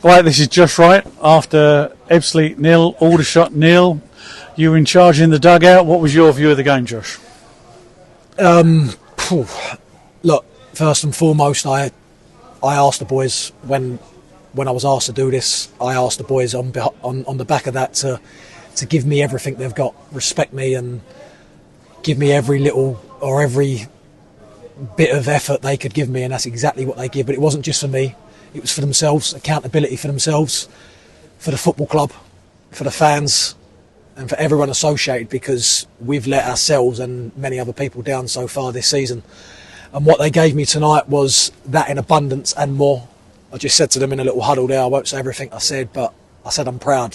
Right, this is Josh Wright. After Ebbsfleet 0, Aldershot 0, you were in charge in the dugout. What was your view of the game, Josh? Look, first and foremost, I asked the boys when I was asked to do this. I asked the boys on the back of that to give me everything they've got, respect me, and give me every little or every bit of effort they could give me, and that's exactly what they give. But it wasn't just for me. It was for themselves, accountability for themselves, for the football club, for the fans, and for everyone associated, because we've let ourselves and many other people down so far this season. And what they gave me tonight was that in abundance and more. I just said to them in a little huddle there, I won't say everything I said, but I said I'm proud.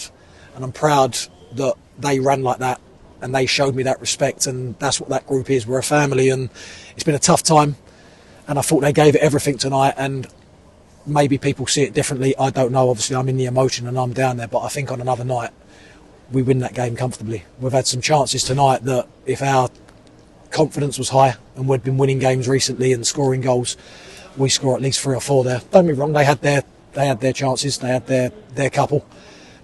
And I'm proud that they ran like that and they showed me that respect, and that's what that group is. We're a family, and it's been a tough time, and I thought they gave it everything tonight. And maybe people see it differently, I don't know. Obviously I'm in the emotion and I'm down there, but I think on another night we win that game comfortably. We've had some chances tonight that if our confidence was high and we'd been winning games recently and scoring goals, we score at least 3 or 4 there. Don't be wrong, they had their chances, they had their couple,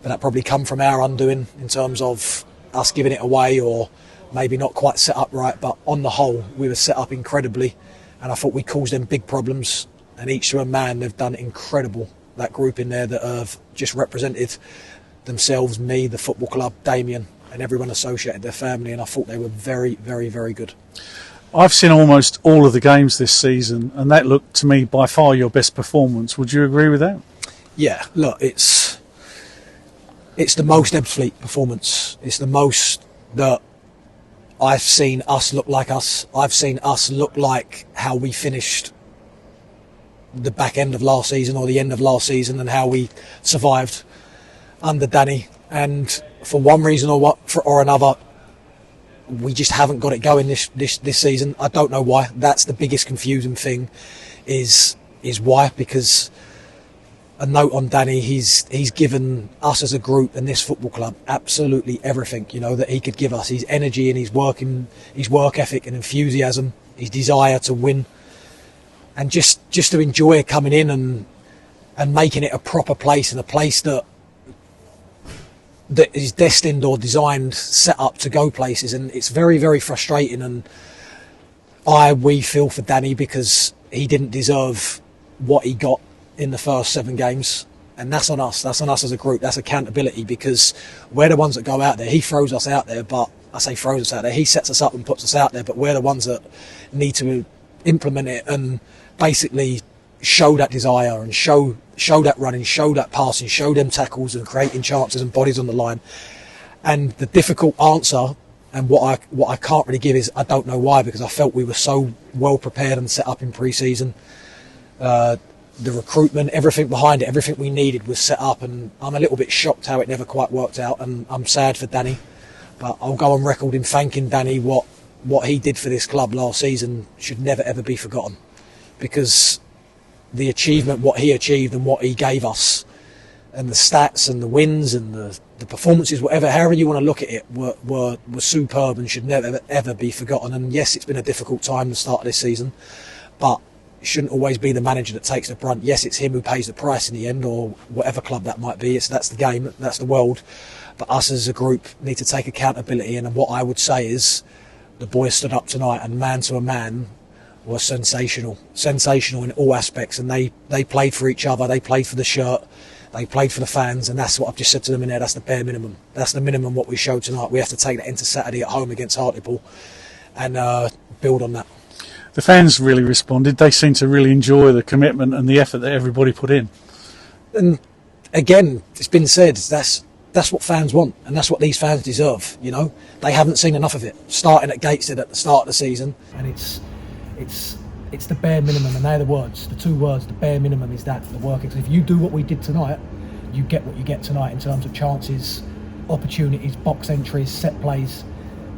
but that probably come from our undoing in terms of us giving it away or maybe not quite set up right. But on the whole, we were set up incredibly, and I thought we caused them big problems. And each to a man, they've done incredible. That group in there that have just represented themselves, me, the football club, Damien, and everyone associated, their family, and I thought they were very, very, very good. I've seen almost all of the games this season, and that looked to me by far your best performance. Would you agree with that? Yeah, look, it's the most Ebbsfleet performance. It's the most that I've seen us look like us. I've seen us look like how we finished the back end of last season or the end of last season, and how we survived under Danny. And for one reason or another, we just haven't got it going this season. I don't know why. That's the biggest confusing thing is why, because a note on Danny, he's given us as a group and this football club absolutely everything, that he could give us. His energy and his work ethic and enthusiasm, his desire to win, and just to enjoy coming in and making it a proper place, and a place that is destined or designed, set up to go places. And it's very, very frustrating. And we feel for Danny, because he didn't deserve what he got in the first 7 games. And that's on us. That's on us as a group. That's accountability, because we're the ones that go out there. He throws us out there, but I say throws us out there. He sets us up and puts us out there, but we're the ones that need to implement it and basically show that desire and show that running, show that passing, show them tackles and creating chances and bodies on the line. And the difficult answer, and what I can't really give, is I don't know why, because I felt we were so well prepared and set up in pre-season. The recruitment, everything behind it, everything we needed was set up, and I'm a little bit shocked how it never quite worked out, and I'm sad for Danny. But I'll go on record in thanking Danny. What he did for this club last season should never ever be forgotten, because the achievement, what he achieved and what he gave us, and the stats and the wins and the performances, however you want to look at it, were superb and should never ever be forgotten. And yes, it's been a difficult time, the start of this season, but it shouldn't always be the manager that takes the brunt. Yes, it's him who pays the price in the end, or whatever club that might be. That's the game, that's the world. But us as a group need to take accountability. And what I would say is the boys stood up tonight, and man to a man was sensational in all aspects. And they played for each other, they played for the shirt, they played for the fans, and that's what I've just said to them in there. That's the bare minimum. That's the minimum what we showed tonight. We have to take that into Saturday at home against Hartlepool and build on that. The fans really responded. They seemed to really enjoy the commitment and the effort that everybody put in. And again, it's been said, that's what fans want, and that's what these fans deserve. They haven't seen enough of it, starting at Gateshead at the start of the season. And it's the bare minimum, and they're the 2 words, the bare minimum is that, the working. So if you do what we did tonight, you get what you get tonight in terms of chances, opportunities, box entries, set plays.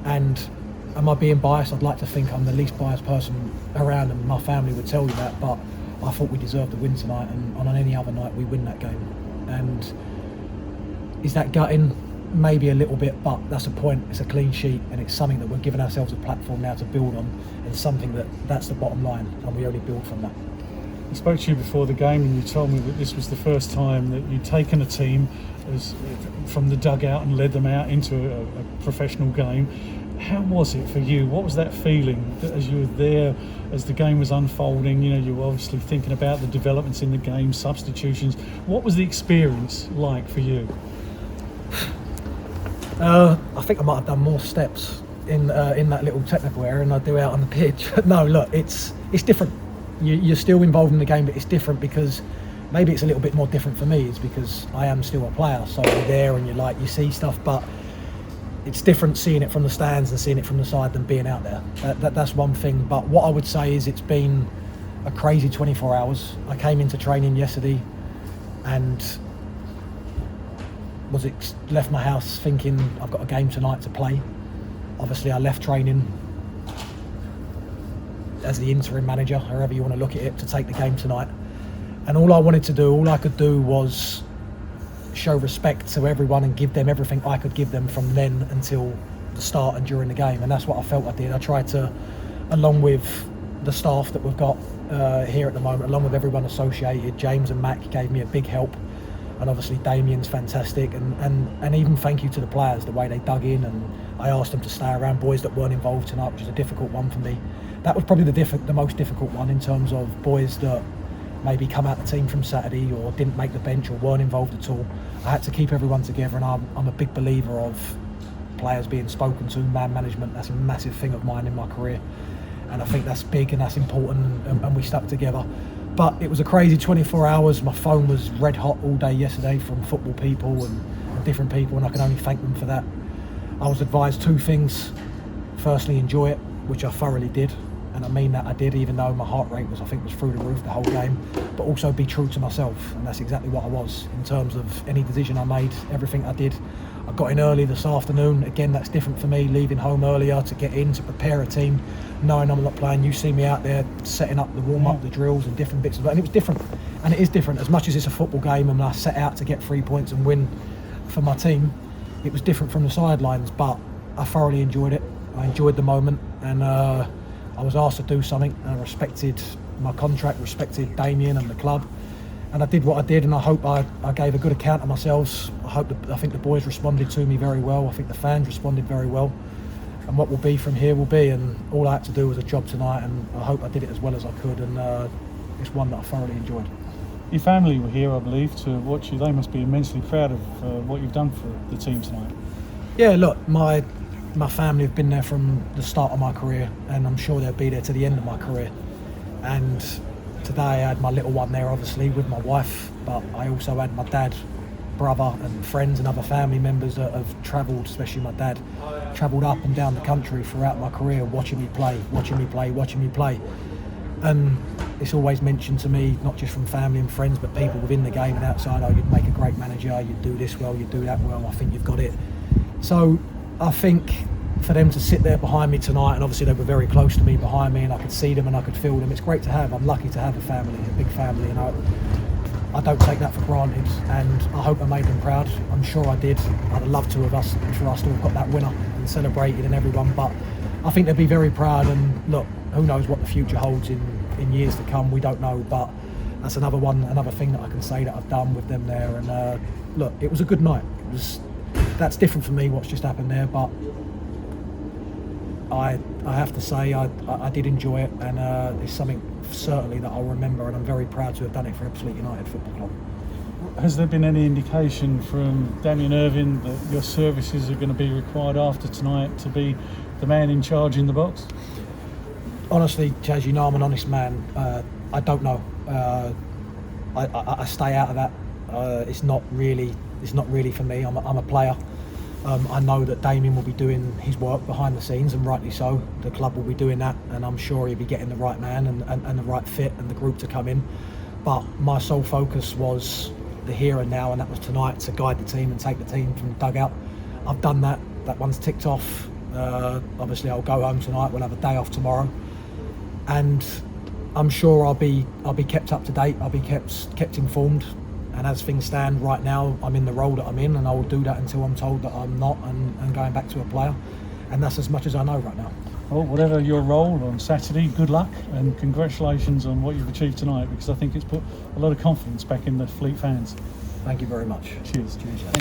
And am I being biased? I'd like to think I'm the least biased person around, and my family would tell you that, but I thought we deserved the win tonight, and on any other night we win that game. And is that gutting? Maybe a little bit, but that's a point. It's a clean sheet, and it's something that we're giving ourselves a platform now to build on, and something that's the bottom line, and we only build from that. I spoke to you before the game and you told me that this was the first time that you'd taken a team from the dugout and led them out into a professional game. How was it for you? What was that feeling that as you were there, as the game was unfolding? You know, you were obviously thinking about the developments in the game, substitutions. What was the experience like for you? I think I might have done more steps in that little technical area than I do out on the pitch. No, look, it's different. You're still involved in the game, but it's different because maybe it's a little bit more different for me. It's because I am still a player, so you're there and you see stuff, but it's different seeing it from the stands and seeing it from the side than being out there. That's one thing. But what I would say is it's been a crazy 24 hours. I came into training yesterday and left my house thinking I've got a game tonight to play. Obviously, I left training as the interim manager, however you want to look at it, to take the game tonight. And all I could do was show respect to everyone and give them everything I could give them from then until the start and during the game. And that's what I felt I did. I tried to, along with the staff that we've got here at the moment, along with everyone associated, James and Mac gave me a big help. And obviously Damien's fantastic, and even thank you to the players, the way they dug in, and I asked them to stay around, boys that weren't involved tonight, which is a difficult one for me. That was probably the most difficult one in terms of boys that maybe come out the team from Saturday or didn't make the bench or weren't involved at all. I had to keep everyone together, and I'm a big believer of players being spoken to, man management. That's a massive thing of mine in my career, and I think that's big and that's important, and we stuck together. But it was a crazy 24 hours. My phone was red hot all day yesterday from football people and different people, and I can only thank them for that. I was advised two things. Firstly, enjoy it, which I thoroughly did, and I mean that I did, even though my heart rate was through the roof the whole game. But also be true to myself, and that's exactly what I was in terms of any decision I made, everything I did. I got in early this afternoon. Again, that's different for me, leaving home earlier to get in, to prepare a team, knowing I'm not playing. You see me out there setting up the warm-up, the drills and different bits of it, and it was different. And it is different. As much as it's a football game and I set out to get 3 points and win for my team, it was different from the sidelines, but I thoroughly enjoyed it. I enjoyed the moment, and I was asked to do something, and I respected my contract, respected Damien and the club, and I did what I did, and I hope I gave a good account of myself. I think the boys responded to me very well. I think the fans responded very well, and what will be from here will be, and all I had to do was a job tonight, and I hope I did it as well as I could, and it's one that I thoroughly enjoyed. Your family were here, I believe, to watch you. They must be immensely proud of what you've done for the team tonight. Yeah, look, my family have been there from the start of my career, and I'm sure they'll be there to the end of my career. And today I had my little one there, obviously, with my wife, but I also had my dad, brother and friends and other family members that have travelled, especially my dad, travelled up and down the country throughout my career, watching me play. And it's always mentioned to me, not just from family and friends, but people within the game and outside, oh, you'd make a great manager, you'd do this well, you'd do that well, I think you've got it. So I think for them to sit there behind me tonight, and obviously they were very close to me behind me, and I could see them and I could feel them. It's great to have. I'm lucky to have a family, a big family, and I don't take that for granted, and I hope I made them proud. I'm sure I did. I'd love to have us to have got that winner and celebrated and everyone, but I think they'd be very proud. And look, who knows what the future holds in years to come, we don't know, but that's another thing that I can say that I've done with them there. And look, it was a good night. That's different for me, what's just happened there, but I have to say I did enjoy it, and it's something certainly that I'll remember, and I'm very proud to have done it for Absolute United Football Club. Has there been any indication from Damien Irvine that your services are going to be required after tonight to be the man in charge in the box? Honestly, Chaz, you know I'm an honest man. I don't know. I stay out of that. It's not really for me. I'm a player. I know that Damien will be doing his work behind the scenes, and rightly so. The club will be doing that, and I'm sure he'll be getting the right man and the right fit and the group to come in. But my sole focus was the here and now, and that was tonight, to guide the team and take the team from the dugout. I've done that. That one's ticked off. Obviously, I'll go home tonight. We'll have a day off tomorrow, and I'm sure I'll be kept up to date. I'll be kept informed. And as things stand right now, I'm in the role that I'm in, and I will do that until I'm told that I'm not, and going back to a player. And that's as much as I know right now. Well, whatever your role on Saturday, good luck and congratulations on what you've achieved tonight, because I think it's put a lot of confidence back in the Fleet fans. Thank you very much. Cheers. Cheers.